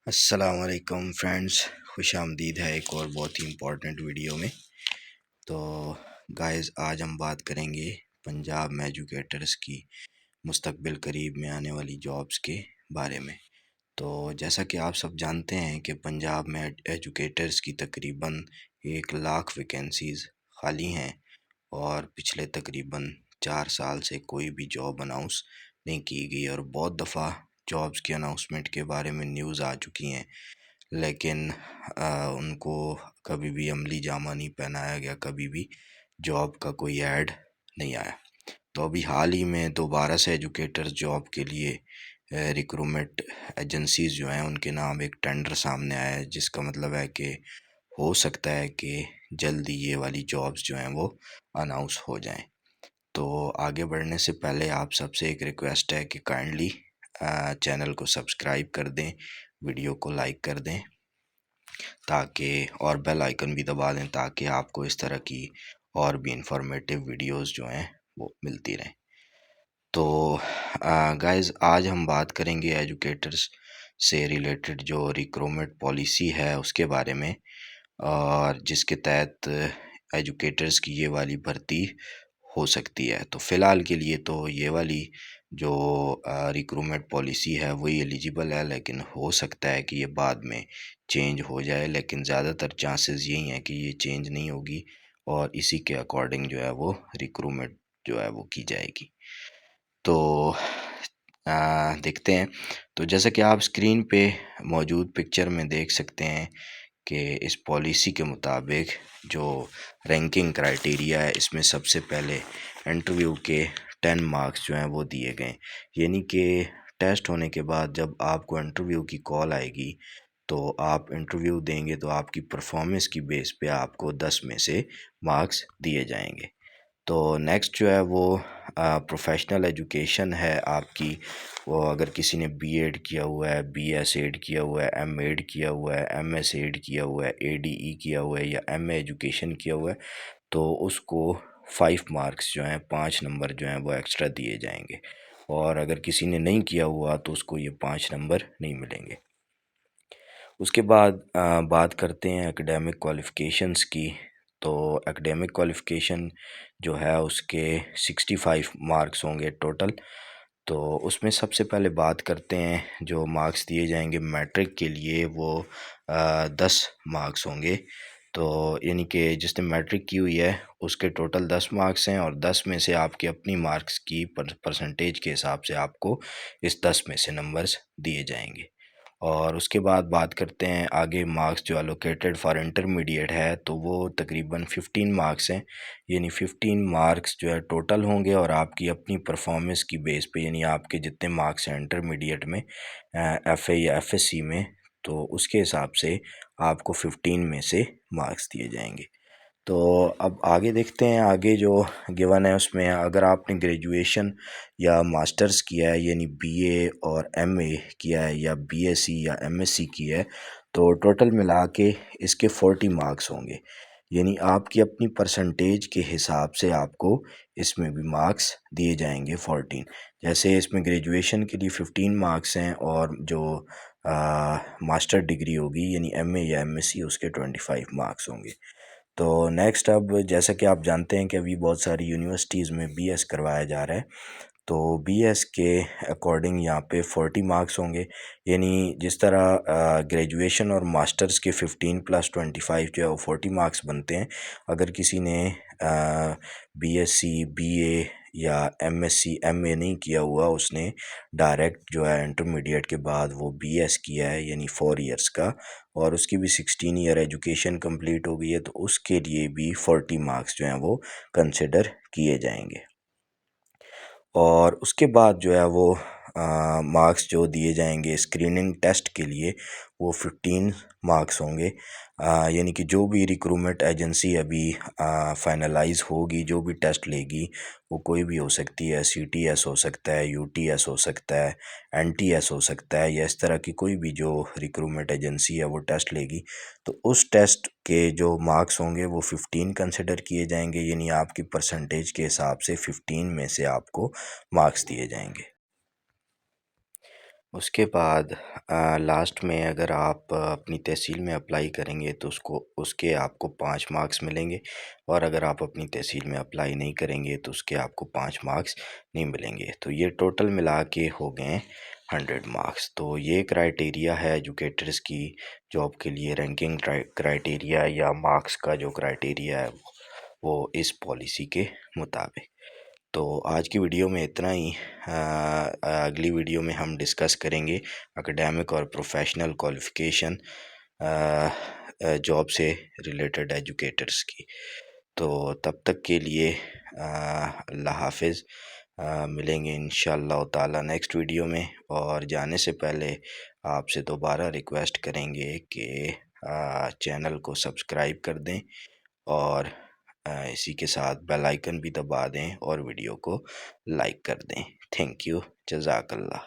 السلام علیکم فرینڈس، خوش آمدید ہے ایک اور بہت ہی امپورٹنٹ ویڈیو میں۔ تو گائز، آج ہم بات کریں گے پنجاب میں ایجوکیٹرز کی مستقبل قریب میں آنے والی جابز کے بارے میں۔ تو جیسا کہ آپ سب جانتے ہیں کہ پنجاب میں ایجوکیٹرز کی تقریباً 1 لاکھ ویکینسیز خالی ہیں، اور پچھلے تقریباً 4 سال سے کوئی بھی جاب اناؤنس نہیں کی گئی، اور بہت دفعہ جابس کے اناؤنسمنٹ کے بارے میں نیوز آ چکی ہیں، لیکن ان کو کبھی بھی عملی جامہ نہیں پہنایا گیا، کبھی بھی جاب کا کوئی ایڈ نہیں آیا۔ تو ابھی حال ہی میں دوبارہ سے ایجوکیٹرز جاب کے لیے ریکروٹمنٹ ایجنسیز جو ہیں ان کے نام ایک ٹینڈر سامنے آیا ہے، جس کا مطلب ہے کہ ہو سکتا ہے کہ جلدی یہ والی جابس جو ہیں وہ اناؤنس ہو جائیں۔ تو آگے بڑھنے سے پہلے آپ سب سے ایک ریکویسٹ ہے کہ کائنڈلی چینل کو سبسکرائب کر دیں، ویڈیو کو لائک کر دیں تاکہ اور بیل آئیکن بھی دبا دیں تاکہ آپ کو اس طرح کی اور بھی انفارمیٹیو ویڈیوز جو ہیں وہ ملتی رہیں۔ تو گائز، آج ہم بات کریں گے ایجوکیٹرز سے ریلیٹڈ جو ریکروٹمنٹ پالیسی ہے اس کے بارے میں، اور جس کے تحت ایجوکیٹرز کی یہ والی بھرتی ہو سکتی ہے۔ تو فی الحال کے لیے تو یہ والی جو ریکروٹمنٹ پالیسی ہے وہی ایلیجیبل ہے، لیکن ہو سکتا ہے کہ یہ بعد میں چینج ہو جائے، لیکن زیادہ تر چانسز یہی ہیں کہ یہ چینج نہیں ہوگی، اور اسی کے اکارڈنگ جو ہے وہ ریکروٹمنٹ جو ہے وہ کی جائے گی۔ تو دیکھتے ہیں۔ تو جیسا کہ آپ اسکرین پہ موجود پکچر میں دیکھ سکتے ہیں کہ اس پالیسی کے مطابق جو رینکنگ کرائٹیریا ہے، اس میں سب سے پہلے انٹرویو کے 10 مارکس جو ہیں وہ دیے گئے، یعنی کہ ٹیسٹ ہونے کے بعد جب آپ کو انٹرویو کی کال آئے گی تو آپ انٹرویو دیں گے، تو آپ کی پرفارمنس کی بیس پہ آپ کو 10 میں سے مارکس دیے جائیں گے۔ تو نیکسٹ جو ہے وہ پروفیشنل ایجوکیشن ہے آپ کی، وہ اگر کسی نے بی ایڈ کیا ہوا ہے، بی ایس ایڈ کیا ہوا ہے، ایم ایڈ کیا ہوا ہے، ایم ایس ایڈ کیا ہوا ہے، اے ڈی ای کیا ہوا ہے، یا ایم اے ایجوکیشن کیا ہوا ہے، تو اس کو 5 مارکس جو ہیں، 5 نمبر جو ہیں وہ ایکسٹرا دیے جائیں گے، اور اگر کسی نے نہیں کیا ہوا تو اس کو یہ 5 نمبر نہیں ملیں گے۔ اس کے بعد بات کرتے ہیں اکیڈیمک کوالیفیکیشنز کی۔ تو اکیڈیمک کوالیفیکیشن جو ہے اس کے 65 مارکس ہوں گے ٹوٹل۔ تو اس میں سب سے پہلے بات کرتے ہیں جو مارکس دیے جائیں گے میٹرک کے لیے، وہ 10 مارکس ہوں گے۔ تو یعنی کہ جس نے میٹرک کی ہوئی ہے اس کے ٹوٹل 10 مارکس ہیں، اور 10 میں سے آپ کے اپنی مارکس کی پرسنٹیج کے حساب سے آپ کو اس 10 میں سے نمبرز دیے جائیں گے۔ اور اس کے بعد بات کرتے ہیں آگے مارکس جو الوکیٹڈ فار انٹرمیڈیٹ ہے، تو وہ تقریباً 15 مارکس ہیں، یعنی 15 مارکس جو ہے ٹوٹل ہوں گے، اور آپ کی اپنی پرفارمنس کی بیس پہ، یعنی آپ کے جتنے مارکس ہیں انٹرمیڈیٹ میں، ایف اے یا ایف ایس سی میں، تو اس کے حساب سے آپ کو 15 میں سے مارکس دیے جائیں گے۔ تو اب آگے دیکھتے ہیں، آگے جو گیون ہے اس میں اگر آپ نے گریجویشن یا ماسٹرز کیا ہے، یعنی بی اے اور ایم اے کیا ہے، یا بی ایس سی یا ایم ایس سی کی ہے، تو ٹوٹل ملا کے اس کے 40 مارکس ہوں گے، یعنی آپ کی اپنی پرسنٹیج کے حساب سے آپ کو اس میں بھی مارکس دیے جائیں گے 14۔ جیسے اس میں گریجویشن کے لیے 15 مارکس ہیں، اور جو ماسٹر ڈگری ہوگی یعنی ایم اے یا ایم ایس سی، اس کے 25 مارکس ہوں گے۔ تو نیکسٹ، اب جیسا کہ آپ جانتے ہیں کہ ابھی بہت ساری یونیورسٹیز میں بی ایس کروایا جا رہا ہے، تو بی ایس کے اکارڈنگ یہاں پہ 40 مارکس ہوں گے، یعنی جس طرح گریجویشن اور ماسٹرز کے 15 + 25 جو ہے وہ 40 مارکس بنتے ہیں، اگر کسی نے بی ایس سی، بی اے یا ایم ایس سی، ایم اے نہیں کیا ہوا، اس نے ڈائریکٹ جو ہے انٹرمیڈیٹ کے بعد وہ بی ایس کیا ہے، یعنی 4 ایئرس کا، اور اس کی بھی 16 ایئر ایجوکیشن کمپلیٹ ہو گئی ہے، تو اس کے لیے بھی 40 مارکس جو ہیں وہ کنسیڈر کیے جائیں گے۔ اور اس کے بعد جو ہے وہ مارکس جو دیے جائیں گے اسکریننگ ٹیسٹ کے لیے، وہ 15 مارکس ہوں گے، یعنی کہ جو بھی ریکروٹمنٹ ایجنسی ابھی فائنلائز ہوگی، جو بھی ٹیسٹ لے گی، وہ کوئی بھی ہو سکتی ہے، سی ٹی ایس ہو سکتا ہے، یو ٹی ایس ہو سکتا ہے، این ٹی ایس ہو سکتا ہے، یا اس طرح کی کوئی بھی جو ریکروٹمنٹ ایجنسی ہے وہ ٹیسٹ لے گی، تو اس ٹیسٹ کے جو مارکس ہوں گے وہ 15 کنسیڈر کیے جائیں گے، یعنی آپ کی پرسنٹیج کے حساب سے 15 میں سے آپ کو مارکس دیے جائیں گے۔ اس کے بعد لاسٹ میں اگر آپ اپنی تحصیل میں اپلائی کریں گے تو اس کے آپ کو 5 مارکس ملیں گے، اور اگر آپ اپنی تحصیل میں اپلائی نہیں کریں گے تو اس کے آپ کو 5 مارکس نہیں ملیں گے، تو یہ ٹوٹل ملا کے ہو گئے 100 مارکس۔ تو یہ کرائٹیریا ہے ایجوکیٹرز کی جاب کے لیے، رینکنگ کرائٹیریا یا مارکس کا جو کرائٹیریا ہے وہ اس پالیسی کے مطابق۔ تو آج کی ویڈیو میں اتنا ہی۔ اگلی ویڈیو میں ہم ڈسکس کریں گے اکیڈیمک اور پروفیشنل کوالیفیکیشن جاب سے ریلیٹڈ ایجوکیٹرز کی۔ تو تب تک کے لیے اللہ حافظ۔ ملیں گے انشاءاللہ تعالی نیکسٹ ویڈیو میں، اور جانے سے پہلے آپ سے دوبارہ ریکویسٹ کریں گے کہ چینل کو سبسکرائب کر دیں، اور اسی کے ساتھ بیل آئیکن بھی دبا دیں، اور ویڈیو کو لائک کر دیں۔ تھینک یو، جزاک اللہ۔